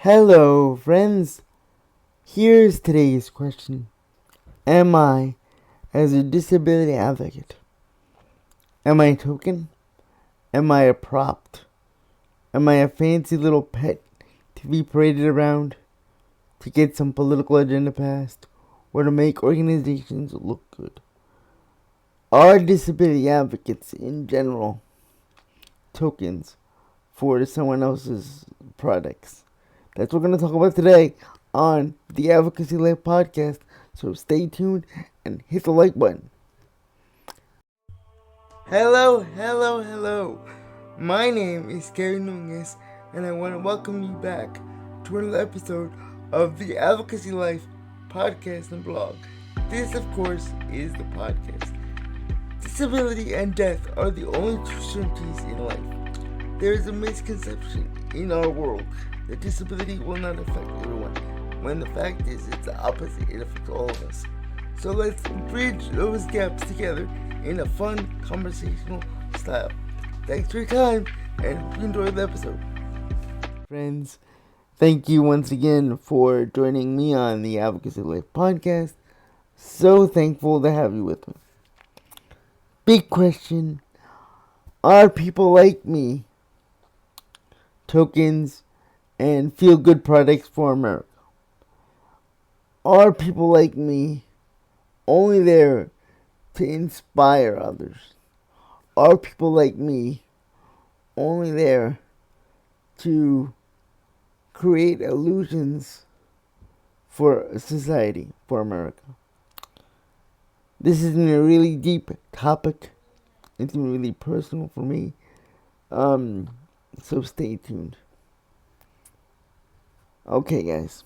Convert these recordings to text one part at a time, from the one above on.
Hello, friends. Here's today's question. Am I, as a disability advocate, am I a token? Am I a prop? Am I a fancy little pet to be paraded around to get some political agenda passed or to make organizations look good? Are disability advocates in general tokens for someone else's products? That's what we're going to talk about today on the Advocacy Life podcast. So stay tuned and hit the like button. Hello. My name is Nuñez, and I want to welcome you back to another episode of the Advocacy Life podcast and blog. This, of course, is the podcast. Disability and death are the only two certainties in life. There is a misconception in our world that disability will not affect everyone, when the fact is it's the opposite. It affects all of us. So let's bridge those gaps together in a fun, conversational style. Thanks for your time, and hope you enjoyed the episode. Friends, thank you once again for joining me on the Advocacy Life podcast. So thankful to have you with me. Big question: are people like me tokens and feel-good products for America? Are people like me only there to inspire others? Are people like me only there to create illusions for society, for America? This is a really deep topic. It's really personal for me. So stay tuned. Okay, guys.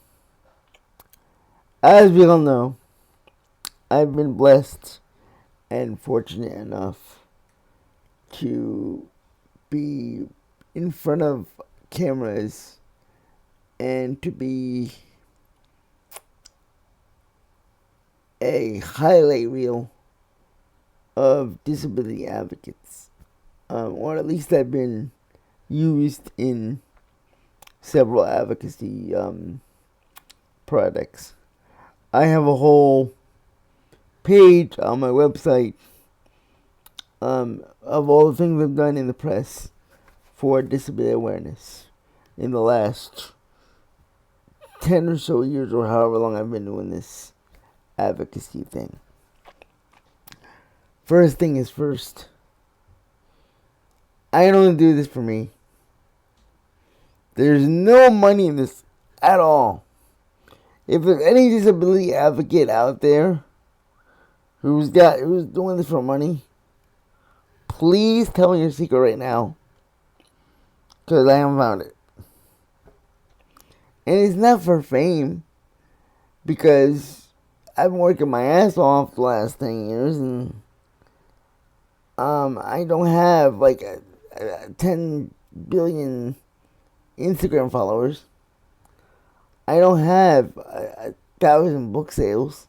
As we all know, I've been blessed and fortunate enough to be in front of cameras and to be a highlight reel of disability advocates, or at least I've been used in several advocacy products. I have a whole page on my website of all the things I've done in the press for disability awareness in the last 10 or so years, or however long I've been doing this advocacy thing. First thing is first. I don't do this for me. There's no money in this at all. If there's any disability advocate out there who's doing this for money, please tell me your secret right now, because I haven't found it. And it's not for fame, because I've been working my ass off the last 10 years, and I don't have like 10 billion Instagram followers. I don't have 1,000 book sales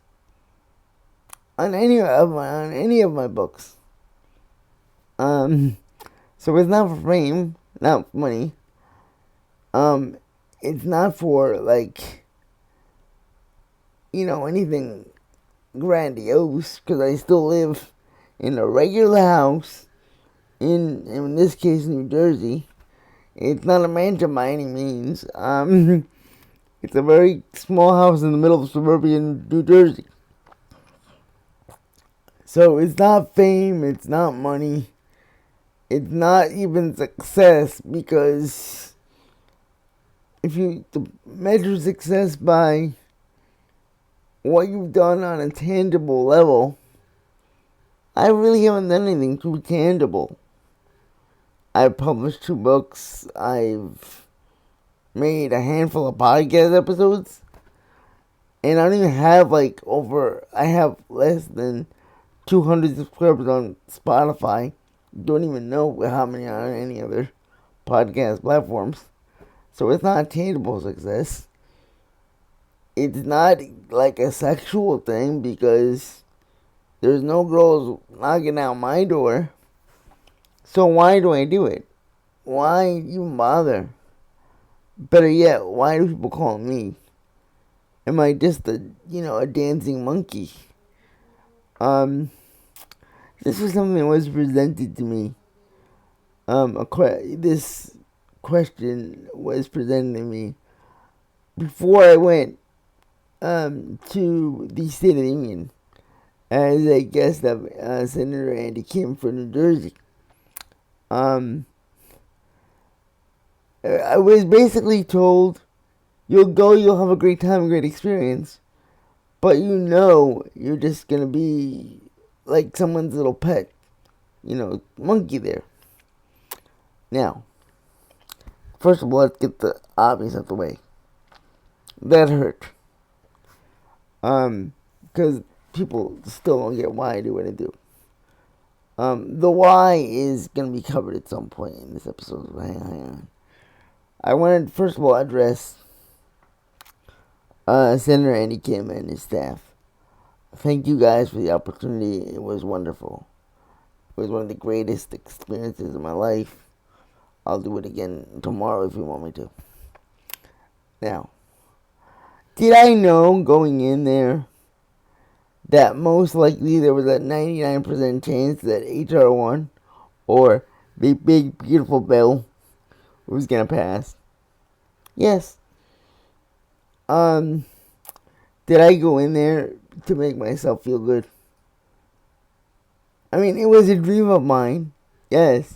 on any of my books. So it's not for fame, not for money. It's not for anything grandiose, because I still live in a regular house in this case, New Jersey. It's not a mansion by any means. It's a very small house in the middle of suburban New Jersey. So it's not fame, it's not money, it's not even success, because if you measure success by what you've done on a tangible level, I really haven't done anything too tangible. I've published 2 books, I've made a handful of podcast episodes, and I don't even have I have less than 200 subscribers on Spotify. Don't even know how many are on any other podcast platforms. So it's not tangible success. It's not like a sexual thing, because there's no girls knocking out my door. So why do I do it? Why even bother? Better yet, why do people call me? Am I just a dancing monkey? This was something that was presented to me. This question was presented to me before I went to the State of the Union as a guest of Senator Andy Kim for New Jersey. I was basically told, you'll go, you'll have a great time, a great experience, but you're just going to be like someone's little pet, monkey there. Now, first of all, let's get the obvious out of the way. That hurt. Because people still don't get why I do what I do. The why is going to be covered at some point in this episode. Hang on. I wanted to first of all address Senator Andy Kim and his staff. Thank you guys for the opportunity. It was wonderful. It was one of the greatest experiences of my life. I'll do it again tomorrow if you want me to. Now, did I know going in there that most likely there was a 99% chance that HR 1 or the big beautiful bill was going to pass? Yes. Did I go in there to make myself feel good? I mean, it was a dream of mine, yes,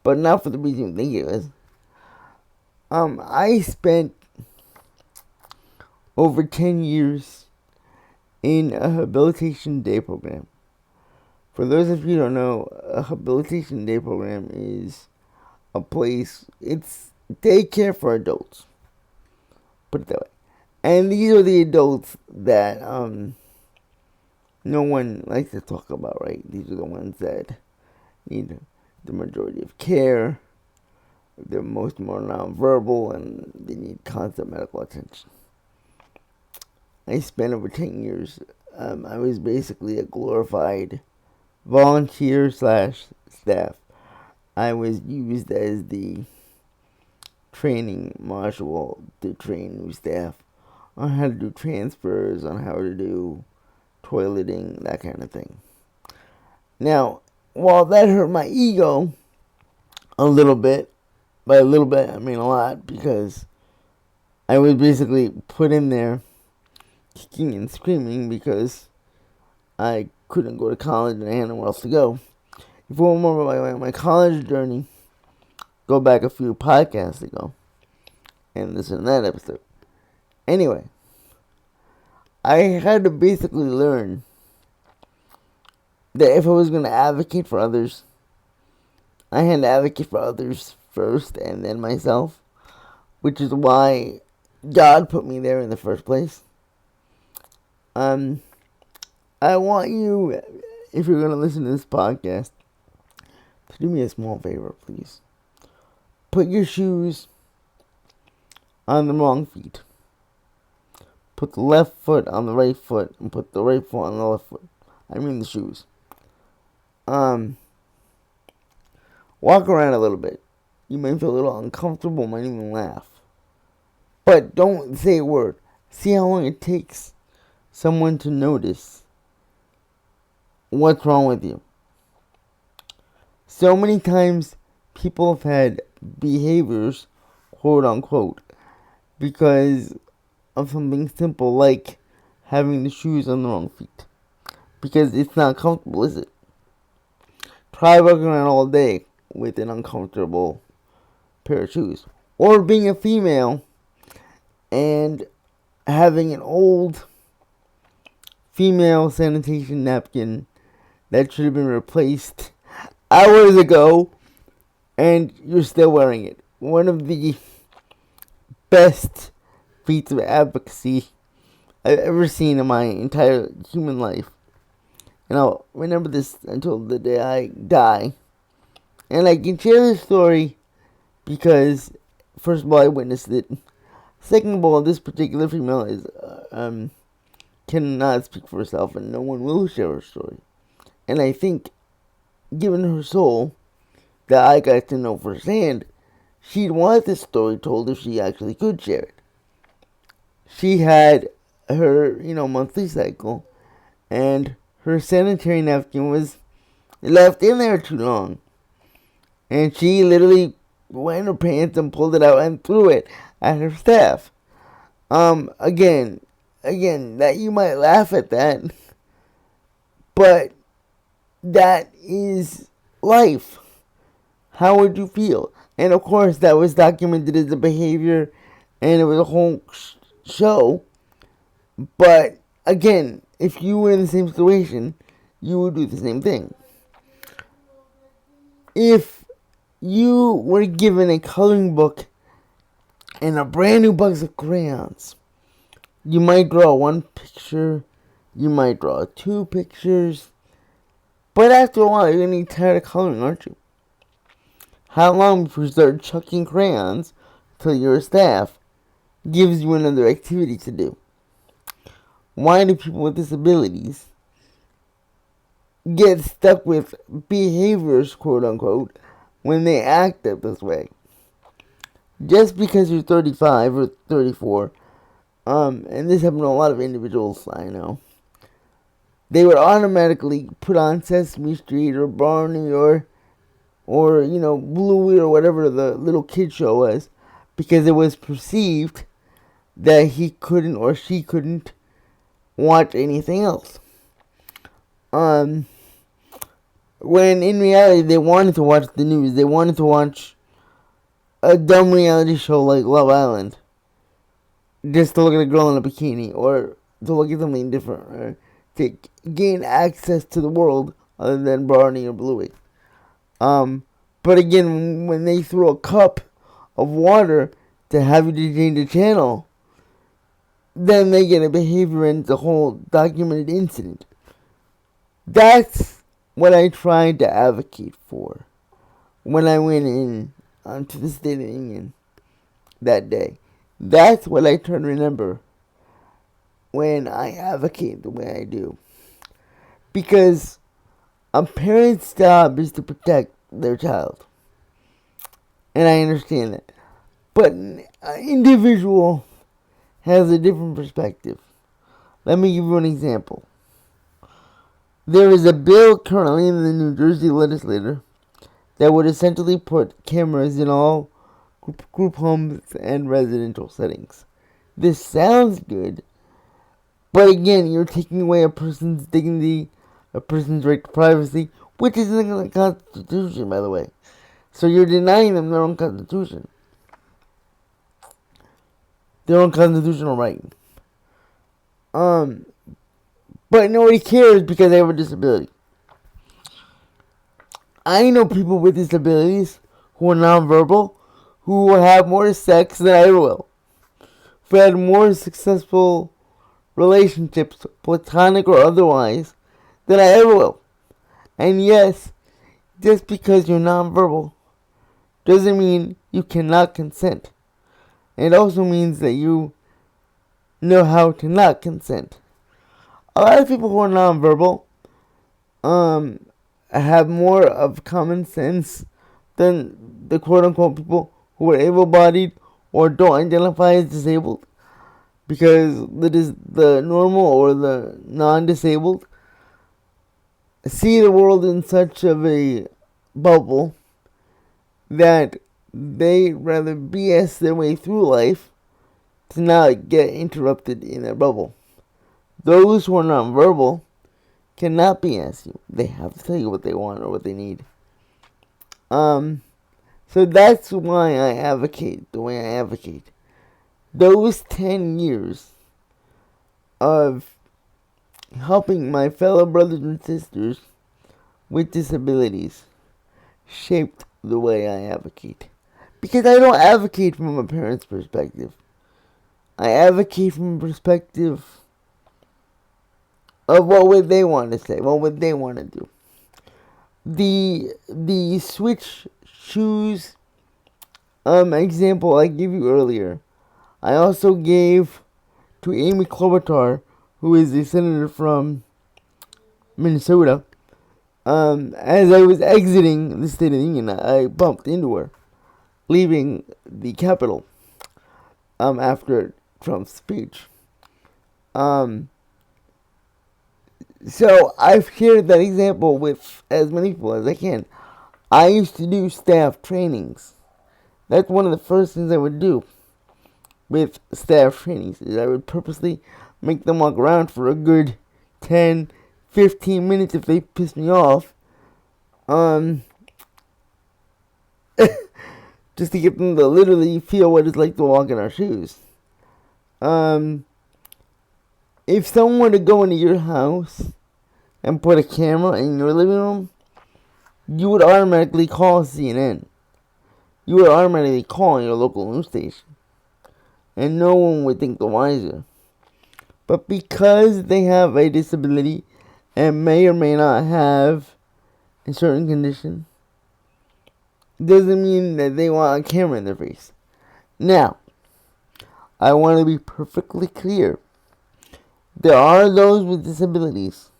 but not for the reason you think it was. I spent over 10 years in a habilitation day program. For those of you who don't know, a habilitation day program is a place, it's daycare for adults. Put it that way. And these are the adults that no one likes to talk about, right? These are the ones that need the majority of care. They're most more nonverbal and they need constant medical attention. I spent over 10 years. I was basically a glorified volunteer / staff. I was used as the training module to train new staff on how to do transfers, on how to do toileting, that kind of thing. Now, while that hurt my ego a little bit, by a little bit I mean a lot, because I was basically put in there kicking and screaming because I couldn't go to college and I had nowhere else to go. If you want more about my college journey, go back a few podcasts ago and listen to that episode. Anyway, I had to basically learn that if I was going to advocate for others, I had to advocate for others first and then myself, which is why God put me there in the first place. I want you, if you're going to listen to this podcast, to do me a small favor, please. Put your shoes on the wrong feet. Put the left foot on the right foot and put the right foot on the left foot. I mean the shoes. Walk around a little bit. You might feel a little uncomfortable, might even laugh. But don't say a word. See how long it takes someone to notice what's wrong with you. So many times people have had behaviors, quote unquote, because of something simple like having the shoes on the wrong feet. Because it's not comfortable, is it? Try walking around all day with an uncomfortable pair of shoes. Or being a female and having an old female sanitation napkin that should have been replaced hours ago and you're still wearing it. One of the best feats of advocacy I've ever seen in my entire human life. And I'll remember this until the day I die. And I can share this story because, first of all, I witnessed it. Second of all, this particular female is cannot speak for herself, and no one will share her story. And I think, given her soul, that I got to know firsthand, she'd want this story told if she actually could share it. She had her, monthly cycle, and her sanitary napkin was left in there too long. And she literally went in her pants and pulled it out and threw it at her staff. Again, that you might laugh at that, but that is life. How would you feel? And of course, that was documented as a behavior, and it was a whole show. But again, if you were in the same situation, you would do the same thing. If you were given a coloring book and a brand new box of crayons, you might draw one picture, you might draw two pictures, but after a while, you're going to get tired of coloring, aren't you? How long before you start chucking crayons till your staff gives you another activity to do? Why do people with disabilities get stuck with behaviors, quote unquote, when they act up this way? Just because you're 35 or 34, and this happened to a lot of individuals I know, they would automatically put on Sesame Street or Barney or Bluey or whatever the little kid show was, because it was perceived that he couldn't or she couldn't watch anything else. When in reality they wanted to watch the news, they wanted to watch a dumb reality show like Love Island, just to look at a girl in a bikini, or to look at something different, or to gain access to the world other than Barney or Bluey. But again, when they throw a cup of water to have you to change the channel, then they get a behavior and it's a whole documented incident. That's what I tried to advocate for when I went in onto the State of the Union that day. That's what I try to remember when I advocate the way I do. Because a parent's job is to protect their child. And I understand that. But an individual has a different perspective. Let me give you an example. There is a bill currently in the New Jersey legislature that would essentially put cameras in all group homes and residential settings. This sounds good, but again, you're taking away a person's dignity, a person's right to privacy, which is in the Constitution, by the way. So you're denying them their own Constitution, their own constitutional right. But nobody cares because they have a disability. I know people with disabilities who are nonverbal, who will have more sex than I ever will, who had more successful relationships, platonic or otherwise, than I ever will. And yes, just because you're nonverbal doesn't mean you cannot consent. It also means that you know how to not consent. A lot of people who are nonverbal have more of common sense than the quote-unquote people who are able-bodied or don't identify as disabled, because the normal or the non-disabled see the world in such of a bubble that they rather BS their way through life to not get interrupted in their bubble. Those who are nonverbal cannot BS you. They have to tell you what they want or what they need. So that's why I advocate the way I advocate. Those 10 years of helping my fellow brothers and sisters with disabilities shaped the way I advocate. Because I don't advocate from a parent's perspective. I advocate from a perspective of what would they want to say, what would they want to do. The switch shoes example I gave you earlier, I also gave to Amy Klobuchar, who is a senator from Minnesota. As I was exiting the State of the Union, I bumped into her. leaving the Capitol after Trump's speech. So I've shared that example with as many people as I can. I used to do staff trainings. That's one of the first things I would do with staff trainings, is I would purposely make them walk around for a good 10, 15 minutes if they piss me off. Just to get them to literally feel what it's like to walk in our shoes. If someone were to go into your house and put a camera in your living room, you would automatically call CNN. You would automatically call your local news station. And no one would think the wiser. But because they have a disability and may or may not have a certain condition, doesn't mean that they want a camera in their face. Now, I want to be perfectly clear. There are those with disabilities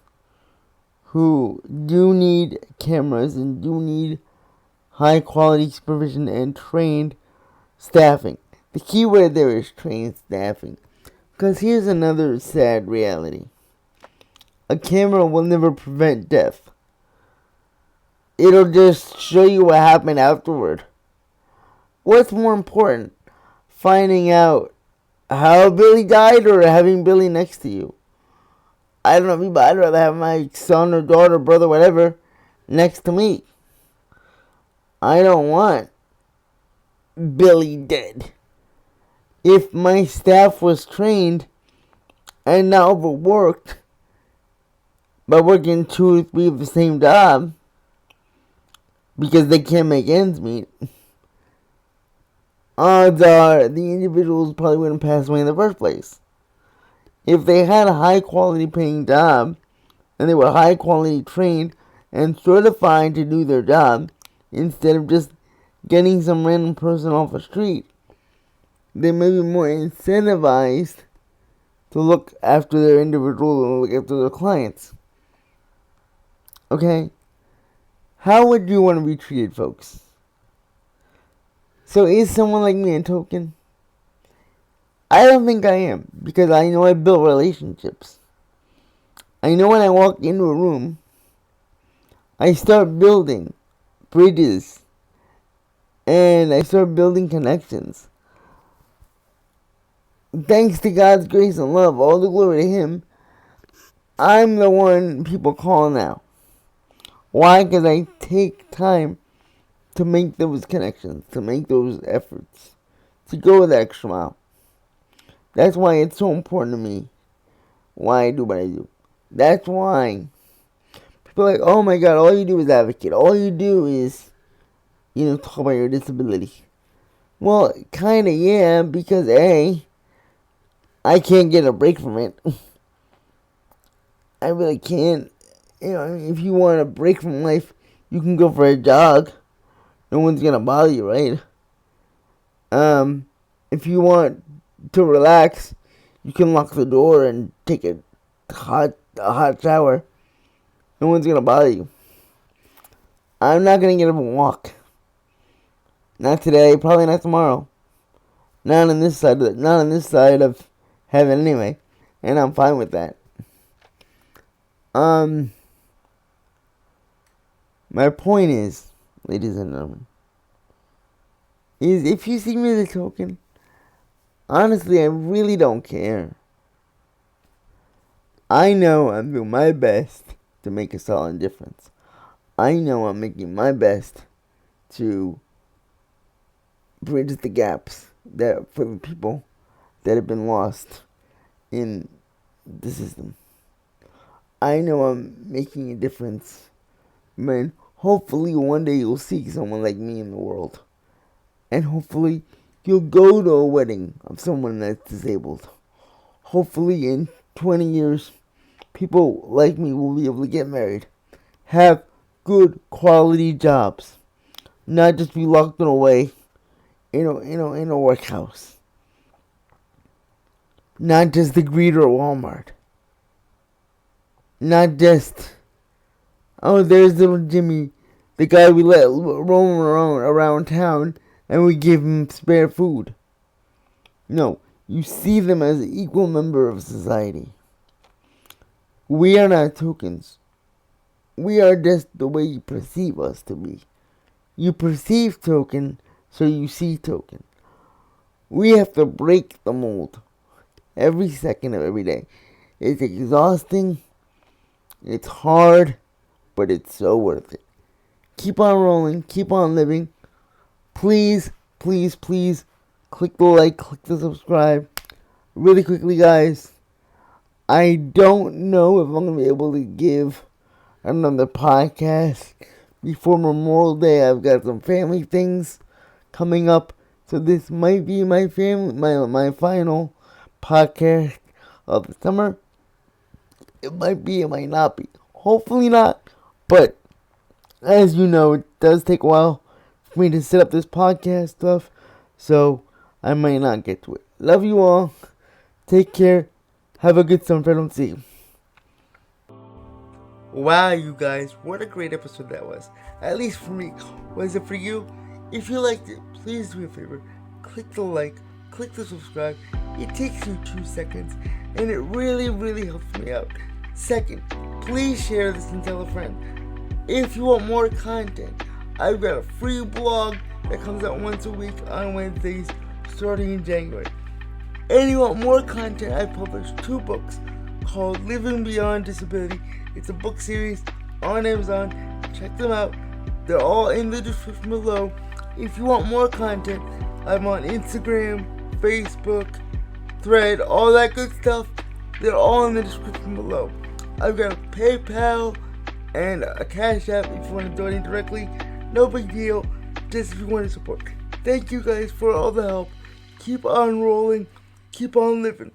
who do need cameras and do need high quality supervision and trained staffing. The key word there is trained staffing. Because here's another sad reality. A camera will never prevent death. It'll just show you what happened afterward. What's more important? Finding out how Billy died or having Billy next to you? I don't know, but I'd rather have my son or daughter, brother, whatever, next to me. I don't want Billy dead. If my staff was trained and not overworked by working 2 or 3 of the same job because they can't make ends meet, odds are the individuals probably wouldn't pass away in the first place. If they had a high quality paying job and they were high quality trained and certified to do their job instead of just getting some random person off the street, they may be more incentivized to look after their individual and look after their clients. Okay? How would you want to be treated, folks? So is someone like me a token? I don't think I am, because I know I built relationships. I know when I walk into a room, I start building bridges and I start building connections. Thanks to God's grace and love, all the glory to Him, I'm the one people call now. Why? Because I take time to make those connections, to make those efforts, to go the extra mile. That's why it's so important to me why I do what I do. That's why people are like, oh my God, all you do is advocate. All you do is, talk about your disability. Well, kind of, yeah, because A, I can't get a break from it. I really can't. If you want a break from life, you can go for a jog. No one's gonna bother you, right? If you want to relax, you can lock the door and take a hot shower. No one's gonna bother you. I'm not gonna get up and walk. Not today, probably not tomorrow. Not on this side of heaven anyway. And I'm fine with that. My point is, ladies and gentlemen, is if you see me as a token, honestly, I really don't care. I know I'm doing my best to make a solid difference. I know I'm making my best to bridge the gaps that for the people that have been lost in the system. I know I'm making a difference, man. Hopefully one day you'll see someone like me in the world. And hopefully you'll go to a wedding of someone that's disabled. Hopefully in 20 years, people like me will be able to get married. Have good quality jobs. Not just be locked away in a workhouse. Not just the greeter at Walmart. Not just, oh, there's little Jimmy, the guy we let roam around town and we give them spare food. No, you see them as an equal member of society. We are not tokens. We are just the way you perceive us to be. You perceive token, so you see token. We have to break the mold every second of every day. It's exhausting, it's hard, but it's so worth it. Keep on rolling, keep on living. Please, please, please, click the like, click the subscribe. Really quickly, guys, I don't know if I'm going to be able to give another podcast before Memorial Day. I've got some family things coming up, so this might be my final podcast of the summer. It might be, it might not be. Hopefully not, but as you know, it does take a while for me to set up this podcast stuff, so I might not get to it. Love you all. Take care. Have a good summer if I don't see you. Wow, you guys, what a great episode that was. At least for me. Was it for you? If you liked it, please do me a favor. Click the like, click the subscribe. It takes you 2 seconds, and it really, really helps me out. Second, please share this and tell a friend. If you want more content, I've got a free blog that comes out once a week on Wednesdays starting in January. And you want more content, I published 2 books called Living Beyond Disability. It's a book series on Amazon. Check them out. They're all in the description below. If you want more content, I'm on Instagram, Facebook, Thread, all that good stuff. They're all in the description below. I've got a PayPal and a Cash App if you want to donate directly. No big deal, just if you want to support. Thank you guys for all the help. Keep on rolling, keep on living.